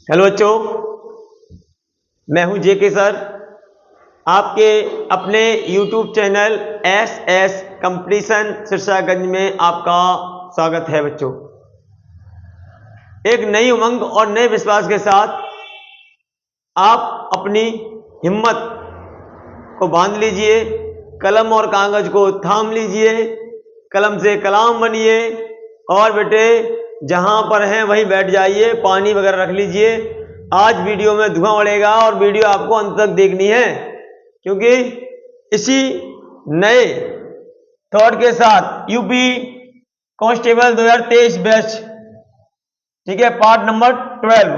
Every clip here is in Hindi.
हेलो बच्चों, मैं हूं जेके सर। आपके अपने YouTube channel S competition Sirsaganj में आपका स्वागत है। बच्चों, एक नई उमंग और नए विश्वास के साथ आप अपनी हिम्मत को बांध लीजिए, कलम और कागज को थाम लीजिए, कलम से कलाम बनिए और बेटे जहां पर हैं वहीं बैठ जाइए, पानी वगैरह रख लीजिए। आज वीडियो में धुआं उड़ेगा और वीडियो आपको अंत तक देखनी है, क्योंकि इसी नए थॉट के साथ यूपी कांस्टेबल 2023 बैच, ठीक है, पार्ट नंबर 12,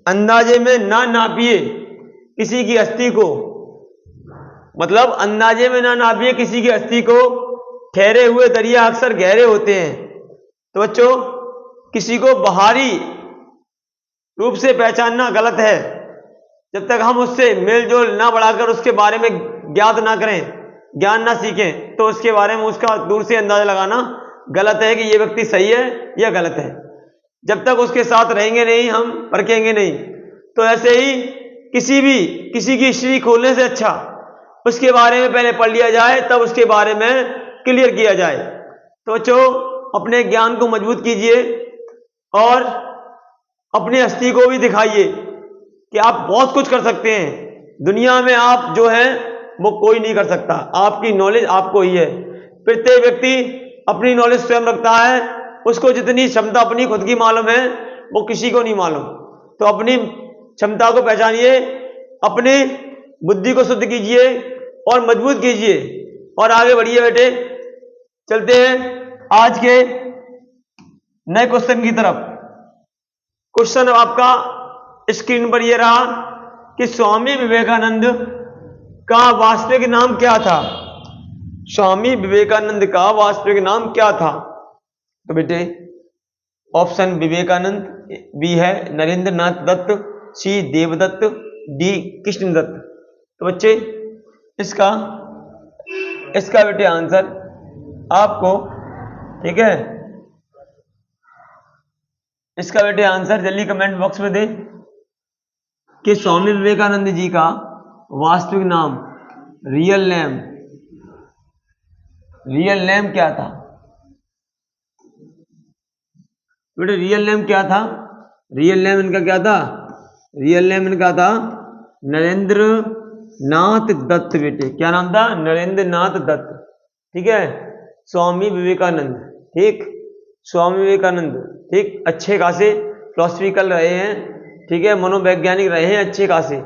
अंदाजे में ना नापिए किसी की हस्ती को, मतलब अंदाजे में ना नापिए किसी की हस्ती को, ठहरे हुए दरिया अक्सर गहरे होते हैं। तो बच्चों, किसी को बाहरी रूप से पहचानना गलत है। जब तक हम उससे मेलजोल ना बढ़ाकर उसके बारे में ज्ञात ना करें, ज्ञान ना सीखें, तो उसके बारे में उसका दूर से अंदाजा लगाना गलत है कि ये व्यक्ति सही है या गलत है। जब तक उसके साथ रहेंगे नहीं, हम परखेंगे नहीं। तो ऐसे ही किसी की हिस्ट्री खोलने से अच्छा उसके बारे में पहले पढ़ लिया जाए, तब उसके बारे में क्लियर किया जाए। तो बच्चों, अपने ज्ञान को मजबूत कीजिए और अपनी हस्ती को भी दिखाइए कि आप बहुत कुछ कर सकते हैं। दुनिया में आप जो है वो कोई नहीं कर सकता, आपकी नॉलेज आपको ही है। प्रत्येक व्यक्ति अपनी नॉलेज स्वयं रखता है, उसको जितनी क्षमता अपनी खुद की मालूम है वो किसी को नहीं मालूम। तो अपनी क्षमता को पहचानिए, अपनी बुद्धि को शुद्ध कीजिए और मजबूत कीजिए और आगे बढ़िए। बेटे चलते हैं आज के नए क्वेश्चन की तरफ। क्वेश्चन आपका स्क्रीन पर ये रहा कि स्वामी विवेकानंद का वास्तविक नाम क्या था। स्वामी विवेकानंद का वास्तविक नाम क्या था? तो बेटे ऑप्शन विवेकानंद, बी है नरेंद्र नाथ दत्त, सी देवदत्त, डी कृष्णदत्त। तो बच्चे इसका बेटे आंसर आपको, ठीक है, इसका बेटे आंसर जल्दी कमेंट बॉक्स में दे कि स्वामी विवेकानंद जी का वास्तविक नाम, रियल नेम क्या था। बेटे रियल नेम क्या था? रियल नेम इनका क्या था? रियल नेम इनका था नरेंद्र नाथ दत्त। बेटे क्या नाम था? नरेंद्र नाथ दत्त, ठीक है। स्वामी विवेकानंद, ठीक, स्वामी विवेकानंद, ठीक, अच्छे खासे फिलोसफिकल रहे हैं, ठीक है, मनोवैज्ञानिक रहे हैं अच्छे खासे,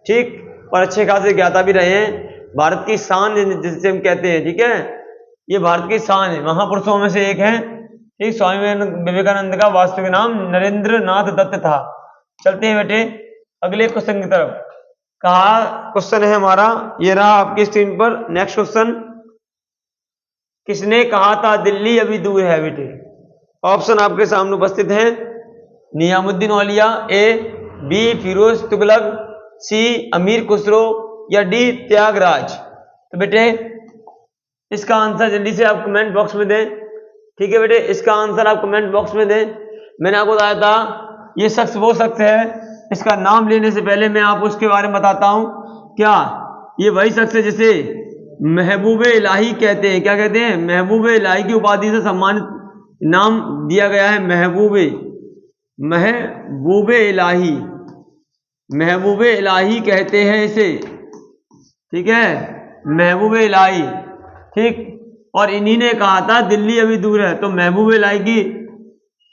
ठीक, और अच्छे खासे ज्ञाता भी रहे हैं। भारत की शान जिसे हम कहते हैं, ठीक है, ये भारत की शान है, महापुरुषों में से एक है, ठीक। स्वामी विवेकानंद का वास्तविक नाम नरेंद्र नाथ दत्त था। चलते हैं बेटे अगले क्वेश्चन की तरफ। कहा क्वेश्चन है हमारा, ये रहा आपकी स्क्रीन पर। नेक्स्ट क्वेश्चन, किसने कहा था दिल्ली अभी दूर है? बेटे ऑप्शन आपके सामने उपस्थित है। नियामुद्दीन औलिया, ए, बी फिरोज तुगलक, सी अमीर खुसरो, या डी त्यागराज। तो बेटे इसका आंसर जल्दी से आप कमेंट बॉक्स में दें, ठीक है बेटे, इसका आंसर आप कमेंट बॉक्स में दें। मैंने आपको बताया था ये शख्स वो शख्स है, इसका नाम लेने से पहले मैं आपको उसके बारे में बताता हूं। क्या ये वही शख्स है जिसे महबूबे इलाही कहते हैं? क्या कहते हैं? महबूबे इलाही की उपाधि से सम्मानित नाम दिया गया है। महबूबे इलाही कहते हैं इसे, ठीक है, महबूबे इलाही, ठीक। और इन्हीं ने कहा था दिल्ली अभी दूर है। तो महबूबे इलाही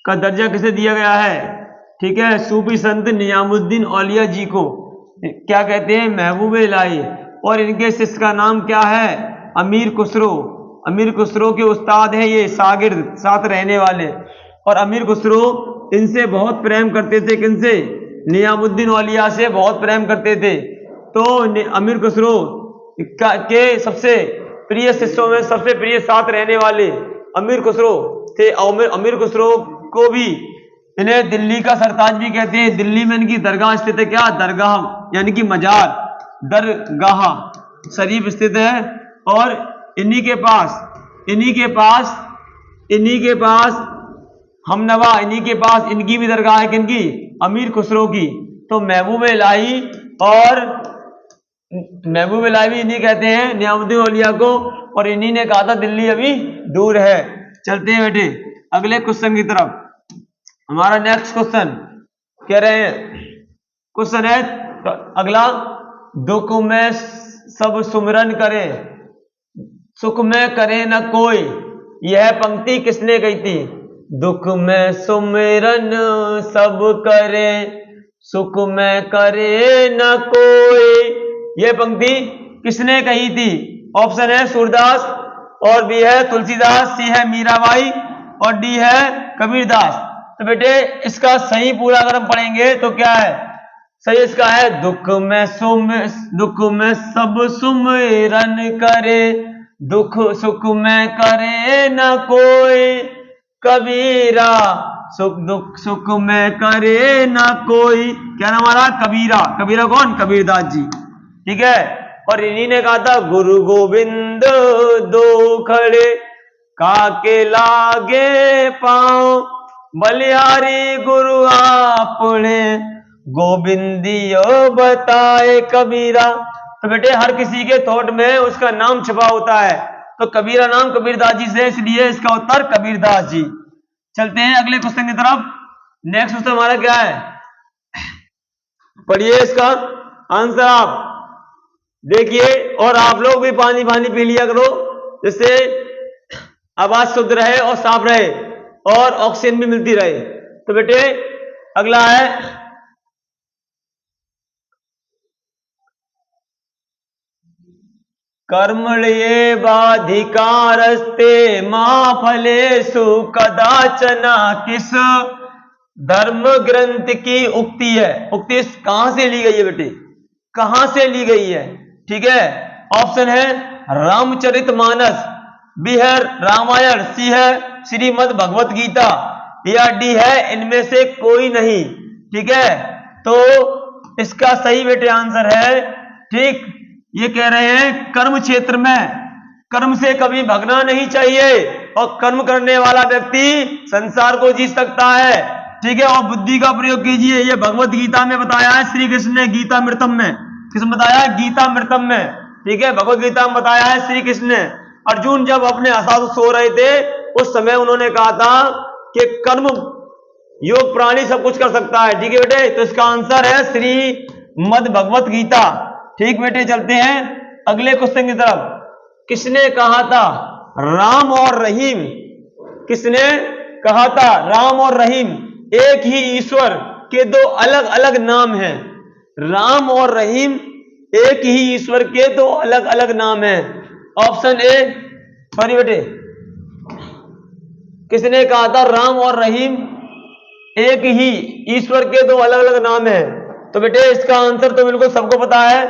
का दर्जा किसे दिया गया है? ठीक है, सूफी संत नियामुद्दीन औलिया जी को क्या कहते हैं? महबूबे इलाही। और इनके शिष्य का नाम क्या है? अमीर खुसरो। अमीर खुसरो के उस्ताद हैं ये, शागिर्द, साथ रहने वाले। और अमीर खुसरो इनसे बहुत प्रेम करते थे। किनसे? नियामुद्दीन औलिया से बहुत प्रेम करते थे। तो अमीर खुसरो के सबसे प्रिय शिष्यों में सबसे प्रिय साथ रहने वाले अमीर खुसरो थे। अमीर खुसरो को भी इन्हें दिल्ली का सरताज भी कहते हैं। दिल्ली में इनकी दरगाह स्थित है। क्या दरगाह? यानी कि मजार, दरगाह शरीफ स्थित है। और इन्हीं के पास हम नवा इन्हीं के पास, इनकी भी दरगाह है, किनकी? अमीर खुसरो की। तो महबूब इलाही और महबूब इलाही भी इन्हीं कहते हैं, नियामुद्दीन औलिया को, और इन्हीं ने कहा था दिल्ली अभी दूर है। चलते हैं बेटे अगले क्वेश्चन की तरफ। हमारा नेक्स्ट क्वेश्चन कह रहे हैं, क्वेश्चन है तो अगला, दुख में सब सुमिरन करे, सुख में करे न कोई। यह पंक्ति किसने कही थी? दुख में सुमिरन सब करे, सुख में करे न कोई। यह पंक्ति किसने कही थी? ऑप्शन है सूरदास, और बी है तुलसीदास, सी है मीराबाई, और डी है कबीरदास। तो बेटे इसका सही पूरा अगर हम पढ़ेंगे तो क्या है सही? इसका है दुख में सब सुमिरन करे, दुख सुख में करे न कोई। कबीरा दुख सुख में करे न कोई। क्या नाम हमारा? कबीरा। कबीरा कौन? कबीरदास जी। ठीक है, और इन्हीं ने कहा था गुरु गोविंद दो खड़े, काके लागे पांव, बलिहारी गुरु आपने, गोविंदियो बताए कबीरा। तो बेटे हर किसी के थॉट में उसका नाम छुपा होता है, तो कबीरा नाम कबीरदास जी से, इसलिए इसका उत्तर कबीरदास जी। चलते हैं अगले क्वेश्चन की तरफ। नेक्स्ट क्वेश्चन हमारा क्या है? पढ़िए इसका आंसर आप देखिए, और आप लोग भी पानी पी लिया करो, जिससे आवाज शुद्ध रहे और साफ रहे और ऑक्सीजन भी मिलती रहे। तो बेटे अगला है, कर्मण्ये बाधिकारस्ते मां फलेषु कदाचना। किस धर्म ग्रंथ की उक्ति है? उक्ति कहां से ली गई है बेटे? कहां से ली गई है? ठीक है, ऑप्शन है रामचरितमानस, बी है रामायण, सी है श्रीमद् भगवत गीता, या डी है इनमें से कोई नहीं। ठीक है, तो इसका सही बेटे आंसर है, ठीक, ये कह रहे हैं कर्म क्षेत्र में कर्म से कभी भागना नहीं चाहिए, और कर्म करने वाला व्यक्ति संसार को जीत सकता है। ठीक है, और बुद्धि का प्रयोग कीजिए। ये भगवत गीता में बताया है श्री कृष्ण ने, गीतामृतम में। किसने बताया? गीतामृतम में। ठीक है, भगवत गीता में बताया है श्री कृष्ण ने। अर्जुन जब अपने असाधु सो रहे थे, उस समय उन्होंने कहा था कि कर्म योग प्राणी सब कुछ कर सकता है। ठीक है बेटे, तो इसका आंसर है श्रीमद् भगवत गीता। ठीक बेटे, चलते हैं अगले क्वेश्चन की तरफ। किसने कहा था राम और रहीम? किसने कहा था राम और रहीम एक ही ईश्वर के दो अलग अलग नाम हैं? राम और रहीम एक ही ईश्वर के दो अलग अलग नाम हैं। ऑप्शन ए, सॉरी बेटे, किसने कहा था राम और रहीम एक ही ईश्वर के दो अलग अलग नाम हैं? तो बेटे इसका आंसर तो बिल्कुल सबको पता है।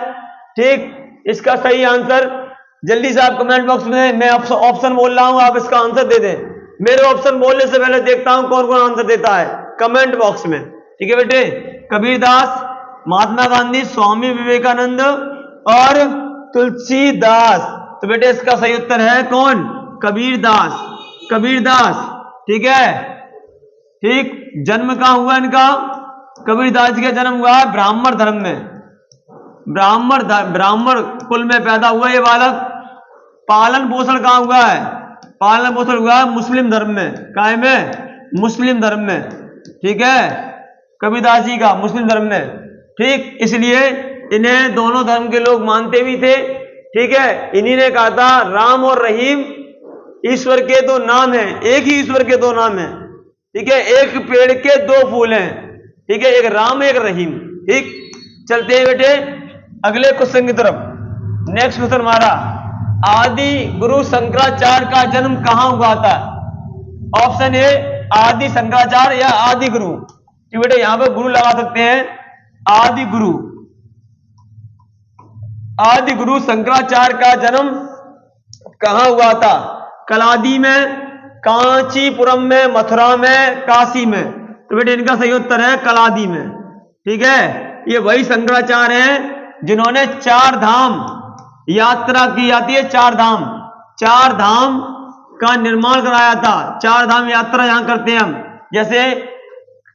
ठीक, इसका सही आंसर जल्दी से आप कमेंट बॉक्स में, मैं ऑप्शन बोल रहा हूं, आप इसका आंसर दे दें। मेरे ऑप्शन बोलने से पहले देखता हूं कौन कौन आंसर देता है कमेंट बॉक्स में। ठीक है बेटे, कबीरदास, महात्मा गांधी, स्वामी विवेकानंद और तुलसीदास। तो बेटे इसका सही उत्तर है कौन? कबीरदास। कबीरदास। ठीक है, ठीक, जन्म कहां हुआ इनका? कबीरदास जी का जन्म हुआ है ब्राह्मण धर्म में, ब्राह्मण कुल में पैदा हुआ ये बालक। पालन पोषण कहां हुआ है? पालन पोषण हुआ है मुस्लिम धर्म में। काय में? मुस्लिम धर्म में। ठीक है, कबीरदास जी का मुस्लिम धर्म में। ठीक, इसलिए इन्हें दोनों धर्म के लोग मानते भी थे। ठीक है, इन्हीं ने कहा था राम और रहीम ईश्वर के दो नाम हैं, एक ही ईश्वर के दो नाम हैं। ठीक है, एक पेड़ के दो फूल हैं। ठीक है, एक राम एक रहीम। ठीक, चलते हैं बेटे अगले क्वेश्चन की तरफ। नेक्स्ट क्वेश्चन हमारा, आदि गुरु शंकराचार्य का जन्म कहां हुआ था? ऑप्शन ए आदि शंकराचार्य या आदि गुरु। ठीक बेटे, यहां पर गुरु लगा सकते हैं। आदि गुरु, आदि गुरु शंकराचार्य का जन्म कहां हुआ था? कलादी में, कांचीपुरम में, मथुरा में, काशी में। तो बेटे इनका सही उत्तर है कलादी में। ठीक है, ये वही शंकराचार्य हैं जिन्होंने चार धाम यात्रा की जाती है, चार धाम का निर्माण कराया था। चार धाम यात्रा यहां करते हैं हम। जैसे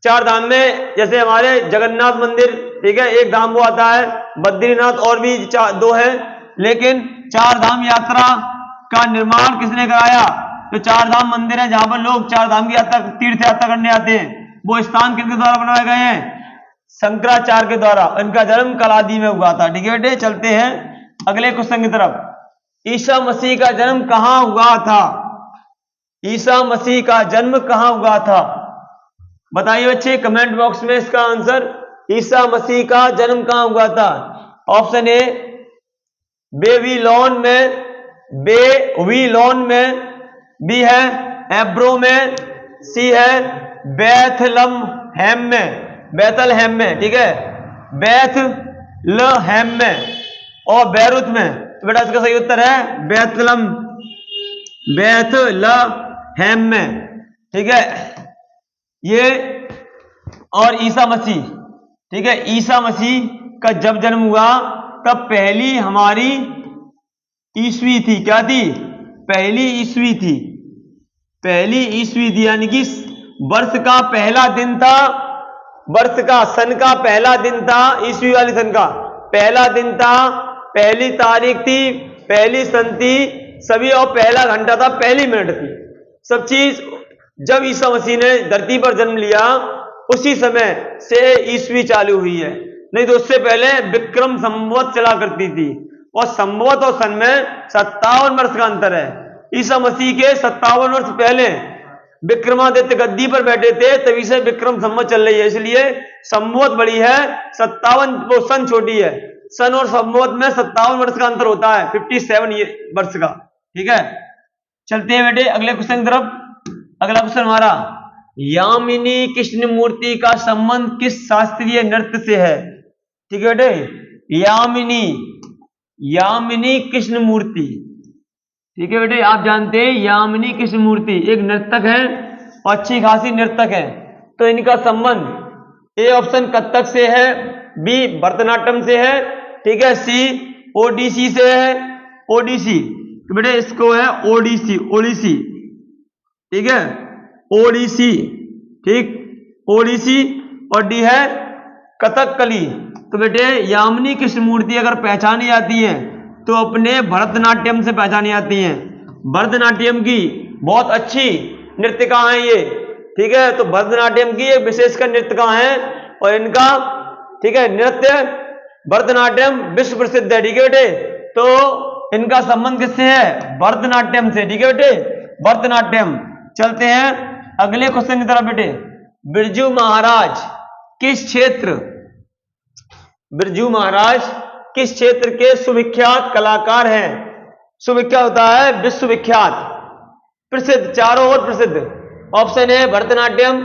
चार धाम में, जैसे हमारे जगन्नाथ मंदिर, ठीक है, एक धाम वो आता है, बद्रीनाथ और भी दो है, लेकिन चार धाम यात्रा का निर्माण किसने कराया? तो चार धाम मंदिर है जहां पर लोग चार धाम की यात्रा, तीर्थ यात्रा करने आते हैं, वो स्थान किसके द्वारा बनवाए गए हैं? शंकराचार्य के द्वारा। इनका जन्म कलादी में हुआ था। ठीक है बेटे, चलते हैं अगले क्वेश्चन की तरफ। ईसा मसीह का जन्म कहां हुआ था? ईसा मसीह का जन्म कहां हुआ था? बताइए बच्चे कमेंट बॉक्स में इसका आंसर। ईसा मसीह का जन्म कहां हुआ था? ऑप्शन ए बेबीलोन में, बेबीलोन में, बी है एब्रो में, सी है बेथलहम में, बेथलहम में, ठीक है, बेथलहम में और बैरूत में। तो बेटा इसका सही उत्तर है बेथलहम, बेथलहम में, ठीक है। ये और ईसा मसीह, ठीक है, ईसा मसीह का जब जन्म हुआ तब पहली हमारी ईस्वी थी। क्या थी? पहली ईस्वी थी, पहली ईस्वी थी, यानी कि वर्ष का पहला दिन था, वर्ष का सन का पहला दिन था, ईस्वी वाली सन का पहला दिन था, पहली तारीख थी, पहली सन थी सभी, और पहला घंटा था, पहली मिनट थी, सब चीज। जब ईसा मसीह ने धरती पर जन्म लिया उसी समय से ईस्वी चालू हुई है, नहीं तो उससे पहले विक्रम संवत चला करती थी, और संवत और सन में 57 वर्ष का अंतर है। ईसा मसीह के 57 वर्ष पहले विक्रमादित्य गद्दी पर बैठे थे, तभी से विक्रम संवत चल रही है, इसलिए संवत बड़ी है, 57 वो सन छोटी है। सन और संवत में 57 वर्ष का अंतर होता है, 57 वर्ष का। ठीक है, चलते हैं बेटे अगले क्वेश्चन की तरफ। अगला क्वेश्चन हमारा, यामिनी कृष्ण मूर्ति का संबंध किस शास्त्रीय नृत्य से है? ठीक है बेटे, यामिनी, यामिनी कृष्ण मूर्ति, ठीक है बेटे, आप जानते हैं यामिनी कृष्ण मूर्ति एक नर्तक है और अच्छी खासी नर्तक है। तो इनका संबंध ए ऑप्शन कथक से है, बी भरतनाट्यम से है, ठीक है, सी ओडिसी से है, ओडिसी, तो बेटे इसको है ओडिसी, ओडिसी, ठीक है, ओडिसी, ठीक, ओडिसी, और डी है कथकली। तो बेटे यामिनी कृष्ण मूर्ति अगर पहचानी जाती है तो अपने भरतनाट्यम से पहचानी जाती हैं। भरतनाट्यम की बहुत अच्छी नृत्यिका है ये, ठीक है, तो भरतनाट्यम की एक विशेषकर नृत्यिका है और इनका, ठीक है, नृत्य भरतनाट्यम विश्व प्रसिद्ध है। ठीक है बेटे, तो इनका संबंध किससे है? भरतनाट्यम से। ठीक है बेटे, भरतनाट्यम। चलते हैं अगले क्वेश्चन की तरफ बेटे। बिरजू महाराज किस क्षेत्र, बिरजू महाराज किस क्षेत्र के सुविख्यात कलाकार हैं? सुविख्यात होता है विश्वविख्यात, प्रसिद्ध, चारों ओर प्रसिद्ध। ऑप्शन ए भरतनाट्यम,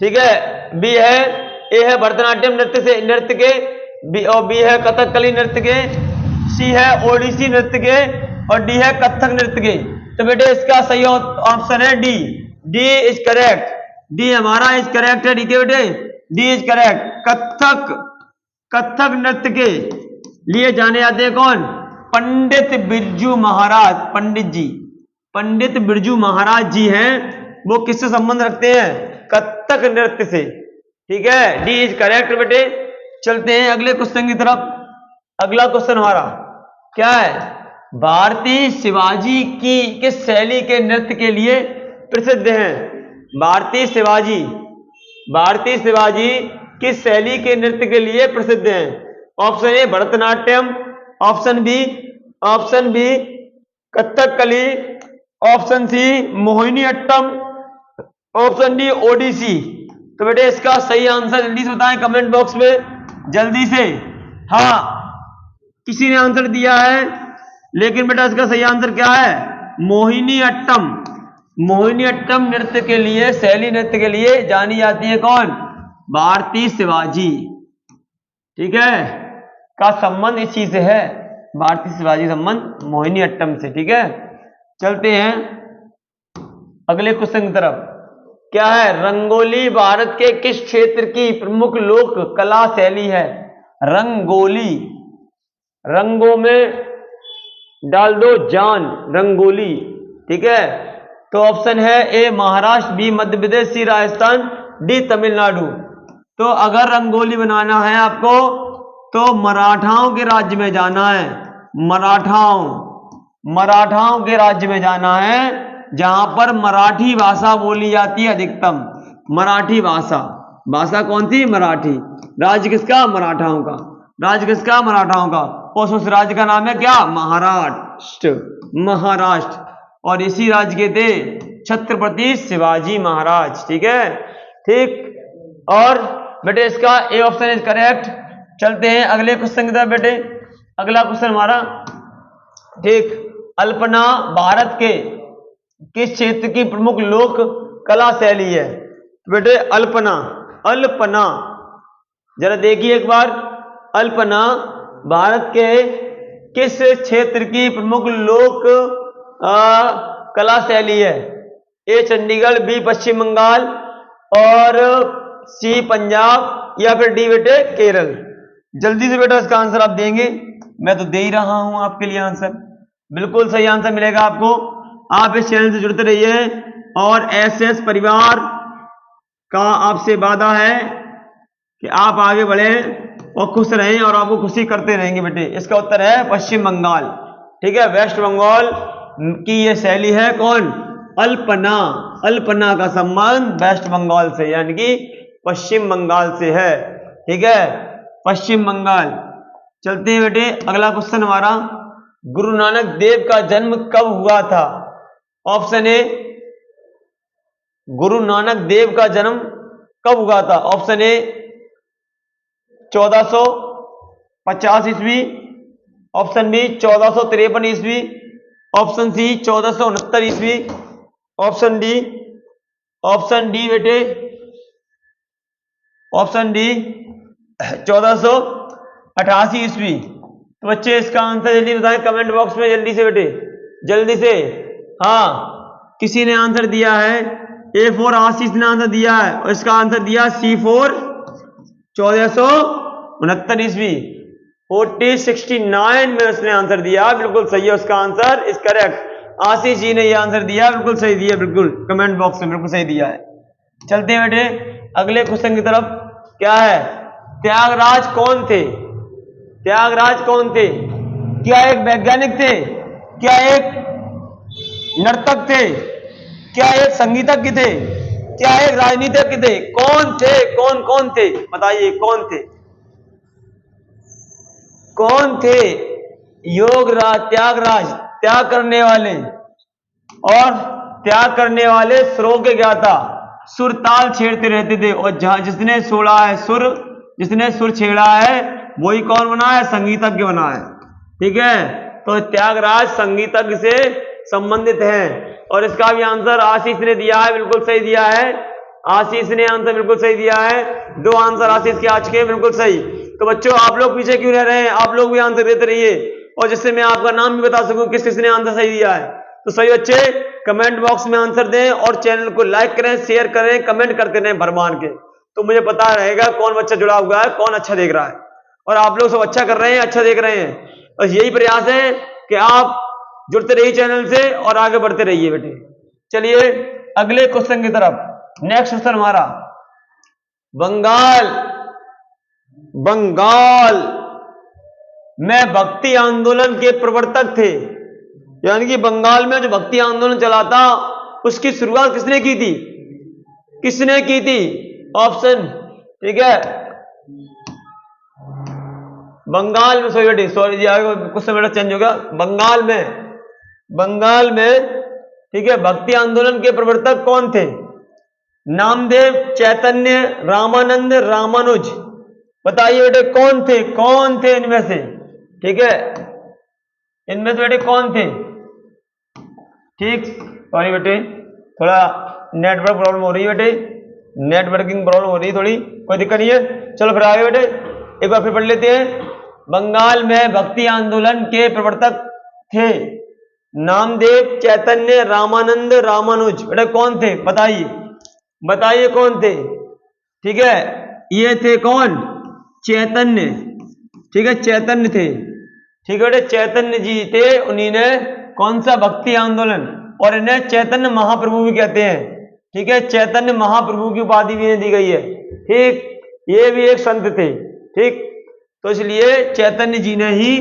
ठीक है, बी है, ए है भरतनाट्यम नृत्य से, नृत्य के, बी, और बी है कथकली नृत्य के, सी है ओडिसी नृत्य के, और डी है कथक नृत्य के। तो बेटे इसका सही ऑप्शन है D, D is correct, D हमारा इज करेक्ट है। ठीक है बेटे, D is correct. Kathak, Kathak नृत्य के लिए जाने जाते हैं कौन? पंडित बिरजू महाराज, पंडित जी, पंडित बिरजू महाराज जी हैं, वो किससे संबंध रखते हैं? कथक नृत्य से। ठीक है, डी इज करेक्ट बेटे। चलते हैं अगले क्वेश्चन की तरफ। अगला क्वेश्चन हमारा क्या है? भारतीय शिवाजी की किस शैली के नृत्य के लिए प्रसिद्ध हैं? भारतीय शिवाजी, भारतीय शिवाजी किस शैली के नृत्य के लिए प्रसिद्ध हैं? Option A Bharatanatyam, option B Kathakali, option C Mohiniattam, option D Odissi. तो बेटे इसका सही आंसर जल्दी से बताएं कमेंट बॉक्स में, जल्दी से। हाँ, किसी ने आंसर दिया है, लेकिन बेटा इसका सही आंसर क्या है? मोहिनीअट्टम। मोहिनीअट्टम नृत्य के लिए, शैली नृत्य के लिए जानी जाती है कौन? भारतीय शिवाजी। ठीक है, का संबंध इस चीज से है, भारतीय शिवाजी संबंध मोहिनीअट्टम से। ठीक है, चलते हैं अगले क्वेश्चन की तरफ। क्या है? रंगोली भारत के किस क्षेत्र की प्रमुख लोक कला शैली है? रंगोली, रंगों में डाल दो जान, रंगोली, ठीक है, तो ऑप्शन है ए महाराष्ट्र, बी मध्य प्रदेश, सी राजस्थान, डी तमिलनाडु। तो अगर रंगोली बनाना है आपको तो मराठाओं के राज्य में जाना है, मराठाओं के राज्य में जाना है, जहां पर मराठी भाषा बोली जाती है अधिकतम। मराठी भाषा कौन थी? मराठी। राज्य किसका? मराठाओं का। राज्य किसका? मराठाओं का। और उस राज्य का नाम है क्या? महाराष्ट्र। और इसी राज्य के थे छत्रपति शिवाजी महाराज। ठीक है, ठीक। और बेटे इसका ए ऑप्शन इज करेक्ट। चलते हैं अगले क्वेश्चन की तरफ बेटे। अगला क्वेश्चन हमारा, ठीक, अल्पना भारत के किस क्षेत्र की प्रमुख लोक कला शैली है? बेटे अल्पना जरा देखिए एक बार, अल्पना भारत के किस क्षेत्र की प्रमुख लोक कला शैली है? ए चंडीगढ़, बी पश्चिम बंगाल, और सी पंजाब, या फिर डी बेटे केरल। जल्दी से बेटा इसका आंसर आप देंगे। मैं तो दे ही रहा हूं आपके लिए आंसर। बिल्कुल सही आंसर मिलेगा आपको। आप इस चैनल से जुड़ते रहिए और एसएस परिवार का आपसे वादा है कि आप आगे बढ़े और खुश रहें और आपको खुशी करते रहेंगे बेटे। इसका उत्तर है पश्चिम बंगाल। ठीक है, वेस्ट बंगाल की ये शैली है कौन? अल्पना का संबंध वेस्ट बंगाल से, यानी कि पश्चिम बंगाल से है। ठीक है, पश्चिम बंगाल। चलते हैं बेटे अगला क्वेश्चन हमारा, गुरु नानक देव का जन्म कब हुआ था? ऑप्शन ए, गुरु नानक देव का जन्म कब हुआ था? ऑप्शन ए 1450 ईस्वी, ऑप्शन बी 1453 ईस्वी, ऑप्शन सी 1469 ईस्वी, ऑप्शन डी बेटे, ऑप्शन डी 1488 ईस्वी। तो बच्चे इसका आंसर जल्दी बताएं कमेंट बॉक्स में, जल्दी से बेटे, जल्दी से। हाँ, किसी ने आंसर दिया है A4 आशीष ने आंसर दिया है, और इसका आंसर दिया C4 1469 ईस्वी, 1469 में उसने आंसर दिया। बिल्कुल सही है, उसका answer is correct. Ashish ji ने यह आंसर दिया, बिल्कुल सही दिया, बिल्कुल कमेंट बॉक्स में बिल्कुल सही दिया है। चलते हैं बेटे अगले क्वेश्चन की तरफ। क्या है? त्यागराज कौन थे? त्यागराज कौन थे? क्या एक वैज्ञानिक थे? क्या एक नर्तक थे? क्या एक संगीतज्ञ थे? क्या एक राजनीतिज्ञ थे? कौन थे? कौन थे? बताइए कौन थे? कौन थे? त्यागराज त्याग करने वाले, और त्याग करने वाले सुरों के ज्ञाता, सुर ताल छेड़ते रहते थे, और जिसने छोड़ा है सुर, जिसने सुर छेड़ा है वही कौन बना है? संगीतज्ञ बना है। ठीक है, तो त्यागराज संगीतज्ञ से संबंधित हैं। और इसका भी आंसर आशीष ने दिया है, बिल्कुल सही दिया है। आशीष ने आंसर बिल्कुल सही दिया है। 2 आंसर आशीष के आ चुके हैं, बिल्कुल सही। तो बच्चों आप लोग पीछे क्यों रह रहे हैं? आप लोग भी आंसर देते रहिए, और जिससे मैं आपका नाम भी बता सकूं किस किसने आंसर सही दिया है। तो सही बच्चे कमेंट बॉक्स में आंसर दें, और चैनल को लाइक करें, शेयर करें, कमेंट करते रहें भरमान के, तो मुझे पता रहेगा कौन बच्चा जुड़ा हुआ है, कौन अच्छा देख रहा है। और आप लोग सब अच्छा कर रहे हैं, अच्छा देख रहे हैं, बस यही प्रयास है कि आप जुड़ते रहिए चैनल से और आगे बढ़ते रहिए बेटे। चलिए अगले क्वेश्चन की तरफ। नेक्स्ट क्वेश्चन हमारा, बंगाल में भक्ति आंदोलन के प्रवर्तक थे, यानी कि बंगाल में जो भक्ति आंदोलन चला था उसकी शुरुआत किसने की थी? किसने की थी? ऑप्शन, ठीक है, बंगाल में, सॉरी जी क्वेश्चन मेरा चेंज हो गया। बंगाल में ठीक है, भक्ति आंदोलन के प्रवर्तक कौन थे? नामदेव, चैतन्य, रामानंद, रामानुज। बताइए बेटे कौन थे इनमें से? ठीक है, इनमें से बेटे कौन थे? ठीक, सॉरी बेटे थोड़ा नेटवर्क प्रॉब्लम हो रही है बेटे, नेटवर्किंग प्रॉब्लम हो रही है थोड़ी, कोई दिक्कत नहीं है। चलो फिर आगे बेटे एक बार फिर पढ़ लेते हैं। बंगाल में भक्ति आंदोलन के प्रवर्तक थे नामदेव, चैतन्य, रामानंद, रामानुज। बेटा कौन थे? बताइए कौन थे? ठीक है, ये थे कौन? चैतन्य। ठीक है, चैतन्य थे। ठीक है बेटे, चैतन्य जी थे। उन्हीं ने कौन सा भक्ति आंदोलन? और इन्हें चैतन्य महाप्रभु भी कहते हैं। ठीक है, चैतन्य महाप्रभु की उपाधि भी इन्हें दी गई है। ठीक, ये भी एक संत थे। ठीक, तो इसलिए चैतन्य जी ने ही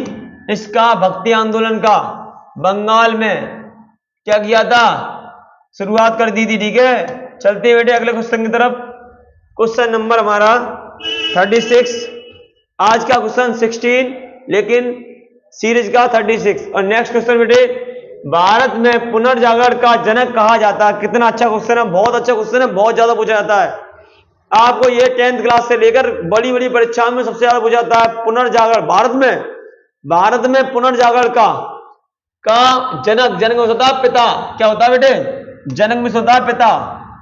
इसका भक्ति आंदोलन का बंगाल में क्या किया था, शुरुआत कर दी थी। ठीक है, चलते बेटे अगले क्वेश्चन की तरफ। क्वेश्चन नंबर हमारा 36, आज का क्वेश्चन 16 लेकिन सीरीज का 36। और नेक्स्ट क्वेश्चन बेटे, भारत में पुनर्जागरण का जनक कहा जाता है। कितना अच्छा क्वेश्चन है, बहुत अच्छा क्वेश्चन है, बहुत ज्यादा पूछा जाता है। आपको ये 10th क्लास से लेकर बड़ी बड़ी परीक्षाओं में सबसे ज्यादा पूछा जाता है। पुनर्जागरण भारत में पुनर्जागरण का जनक में होता है पिता। क्या होता है बेटे, जनक में होता है पिता।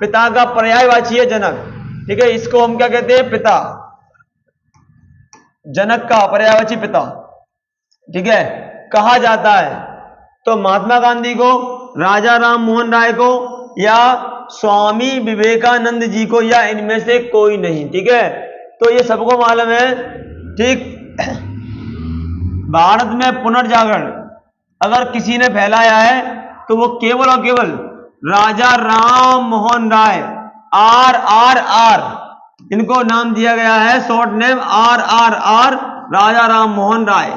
पिता का पर्यायवाची है जनक। ठीक है, इसको हम क्या कहते हैं, पिता। जनक का पर्यायवाची पिता। ठीक है, कहा जाता है। तो महात्मा गांधी को, राजा राम मोहन राय को, या स्वामी विवेकानंद जी को, या इनमें से कोई नहीं। ठीक है, तो ये सबको मालूम है। ठीक, भारत में पुनर्जागरण अगर किसी ने फैलाया है तो वो केवल और केवल राजा राम मोहन राय, RRR, इनको नाम दिया गया है, शॉर्ट नेम RRR, राजा राम मोहन राय।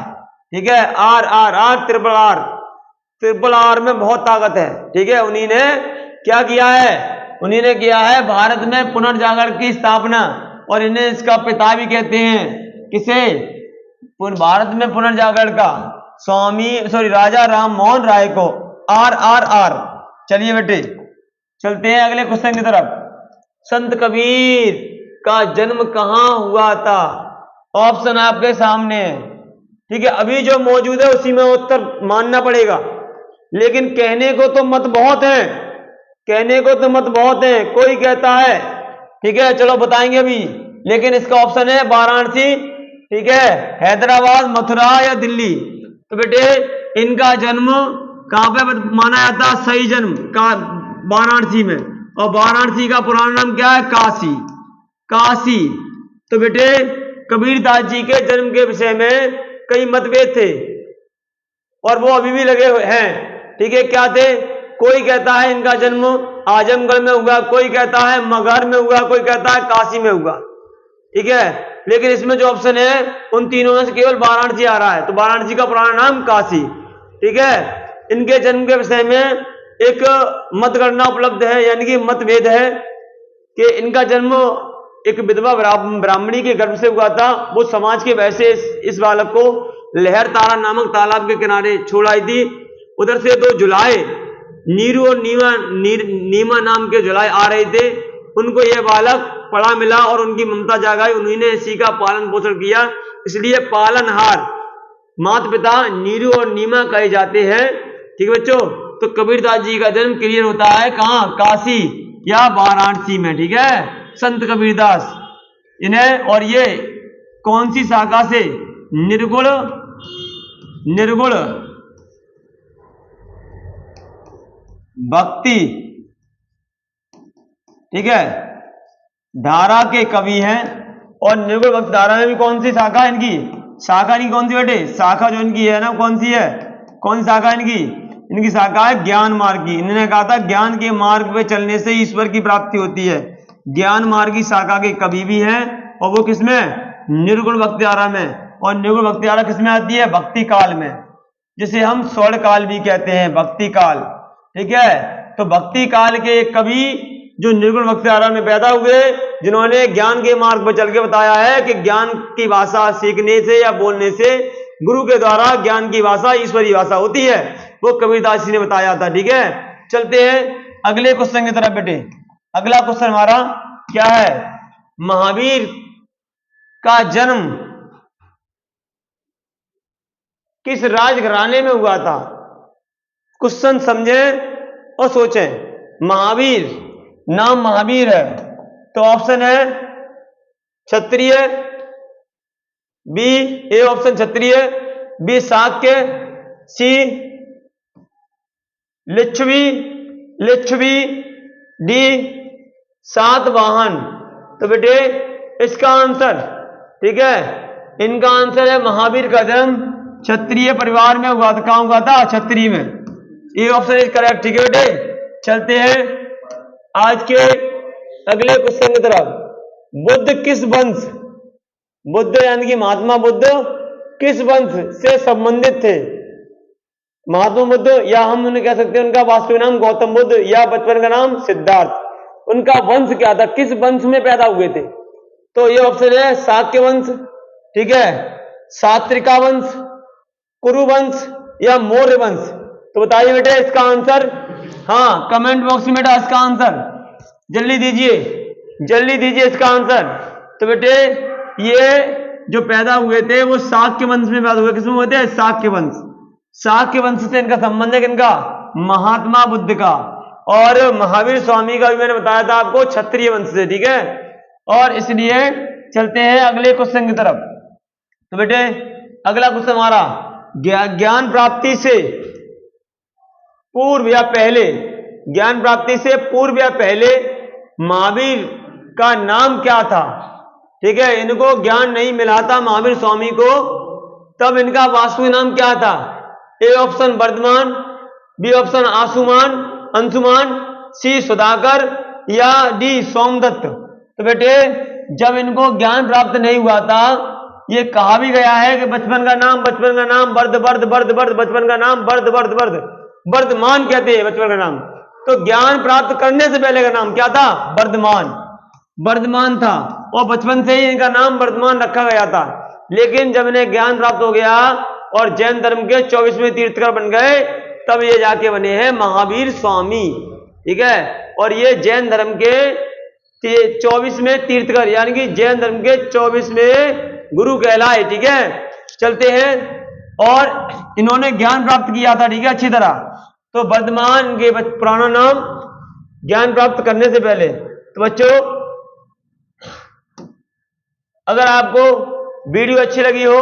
ठीक है, RRR, ट्रिपल आर में बहुत ताकत है। ठीक है, उन्हीं ने क्या किया है, उन्हीं ने किया है भारत में पुनर्जागरण की स्थापना, और इन्हें इसका पिता भी कहते हैं। किसे, भारत में पुनर्जागरण का राजा राम मोहन राय को, RRR। चलिए बेटे चलते हैं अगले क्वेश्चन की तरफ। संत कबीर का जन्म कहां हुआ था? ऑप्शन आपके सामने है। ठीक है, अभी जो मौजूद है उसी में उत्तर मानना पड़ेगा, लेकिन कहने को तो मत बहुत है, कहने को तो मत बहुत है। कोई कहता है, ठीक है चलो बताएंगे अभी, लेकिन इसका ऑप्शन है वाराणसी। ठीक है, हैदराबाद, मथुरा या दिल्ली। तो बेटे इनका जन्म कहां पे माना जाता है सही जन्म का? वाराणसी में। और वाराणसी का पुराना नाम क्या है? काशी। तो बेटे कबीरदास जी के जन्म के विषय में कई मतभेद थे और वो अभी भी लगे हुए हैं। ठीक है, क्या थे? कोई कहता है इनका जन्म आजमगढ़ में हुआ, कोई कहता है मगहर में हुआ, कोई कहता है काशी में हुआ। ठीक है, लेकिन इसमें जो ऑप्शन है उन तीनों में से केवल वाराणसी आ रहा है, तो वाराणसी का पुराना नाम काशी। ठीक है, इनके जन्म के विषय में एक मतगणना उपलब्ध है, यानी कि मतभेद है कि इनका जन्म एक विधवा ब्राह्मणी के गर्भ से हुआ था। वो समाज के वैसे इस बालक को लहर तारा नामक तालाब के किनारे छोड़ आई थी। उधर से दो जुलाए, नीरू और नीमा नाम के जुलाए आ रहे थे। उनको यह बालक पड़ा मिला और उनकी ममता जागाई, उन्होंने इसी का पालन पोषण किया, इसलिए पालनहार माता पिता नीरू और नीमा कहे जाते हैं। ठीक है बच्चों, तो कबीरदास जी का जन्म क्लियर होता है कहां? काशी या वाराणसी में। ठीक है, संत कबीरदास इन्हें, और ये कौन सी शाखा से? निर्गुण भक्ति, ठीक है, धारा के कवि हैं। और निर्गुण भक्ति धारा में भी कौन सी शाखा है इनकी? शाखा नहीं, कौन सी बेटे? शाखा जो इनकी है ना, कौन सी है? कौन सी शाखा है इनकी? इनकी शाखा है ज्ञान मार्ग की। इन्होंने कहा था ज्ञान के मार्ग पे चलने से ईश्वर की प्राप्ति होती है। ज्ञान मार्ग की शाखा के कवि भी हैं, और वो किसमें? निर्गुण भक्ति धारा में। और निर्गुण भक्ति धारा किसमें आती है? भक्ति काल में, जिसे हम स्वर्ण काल भी कहते हैं, भक्ति काल। ठीक है, तो भक्ति काल के एक कवि जो निर्गुण भक्ति धारा में पैदा हुए, जिन्होंने ज्ञान के मार्ग पर चल के बताया है कि ज्ञान की भाषा सीखने से या बोलने से, गुरु के द्वारा ज्ञान की भाषा ईश्वरीय भाषा होती है, वो कबीरदास जी ने बताया था। ठीक है, चलते हैं अगले क्वेश्चन की तरफ बेटे। अगला क्वेश्चन हमारा क्या है? महावीर का जन्म किस राजघराने में हुआ था? क्वेश्चन समझें और सोचें। महावीर, नाम महावीर है, तो ऑप्शन है Kshatriya, B A option Kshatriya, B Shakya, C Licchavi, D Satavahana. तो बेटे इसका आंसर, ठीक है, इनका आंसर है महावीर का जन्म क्षत्रिय परिवार में हुआ था। कहां हुआ था? क्षत्रिय में। ये ऑप्शन इज करेक्ट। ठीक है बेटे, चलते हैं आज के अगले क्वेश्चन की तरफ। बुद्ध किस वंश, बुद्ध यानी कि महात्मा बुद्ध किस वंश से संबंधित थे? महात्मा बुद्ध, या हम उन्हें कह सकते हैं उनका वास्तविक नाम गौतम बुद्ध, या बचपन का नाम सिद्धार्थ। उनका वंश क्या था, किस वंश में पैदा हुए थे? तो ये ऑप्शन है शाक्य वंश, ठीक है, सात्रिका वंश, कुरु वंश या मौर्य वंश। तो बताइए बेटे इसका आंसर। हाँ, कमेंट बॉक्स में बेटा इसका आंसर जल्दी दीजिए, जल्दी दीजिए इसका आंसर। तो बेटे ये जो पैदा हुए थे वो शाक्य वंश में पैदा हुए। किसमें हुए थे? शाक्य वंश। शाक्य वंश से इनका संबंध है किनका? महात्मा बुद्ध का। और महावीर स्वामी का भी मैंने बताया था आपको क्षत्रिय वंश से, ठीक है। और इसलिए चलते हैं अगले क्वेश्चन की तरफ। तो बेटे अगला क्वेश्चन हमारा ज्ञान प्राप्ति से पूर्व या पहले, ज्ञान प्राप्ति से पूर्व या पहले महावीर का नाम क्या था? ठीक है, इनको ज्ञान नहीं मिला था महावीर स्वामी को, तब इनका वास्तविक नाम क्या था? A option Vardhaman, B option Ashuman, Anshuman, C Sudhakar या डी सोमदत्त। तो बेटे जब इनको ज्ञान प्राप्त नहीं हुआ था, ये कहा भी गया है कि बचपन का नाम वर्ध वर्ध वर्ध वर्ध, बचपन का नाम वर्ध वर्ध वर्ध, वर्धमान कहते हैं बचपन का नाम। तो ज्ञान प्राप्त करने से पहले का नाम क्या था? वर्धमान, वर्धमान था। और बचपन से ही इनका नाम वर्धमान रखा गया था। लेकिन जब इन्हें ज्ञान प्राप्त हो गया और जैन धर्म के 24वें तीर्थंकर बन गए, तब ये जाके बने हैं महावीर स्वामी, ठीक है। और ये जैन धर्म के 24वें तीर्थंकर यानी कि जैन धर्म के 24वें गुरु कहलाए, ठीक है। चलते हैं, और इन्होंने ज्ञान प्राप्त किया था, ठीक है, अच्छी तरह। तो वर्धमान के पुराना नाम ज्ञान प्राप्त करने से पहले। तो बच्चों अगर आपको वीडियो अच्छी लगी हो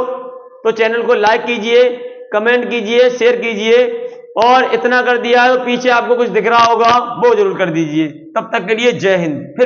तो चैनल को लाइक कीजिए, कमेंट कीजिए, शेयर कीजिए, और इतना कर दिया है तो पीछे आपको कुछ दिख रहा होगा वो जरूर कर दीजिए। तब तक के लिए जय हिंद। फिर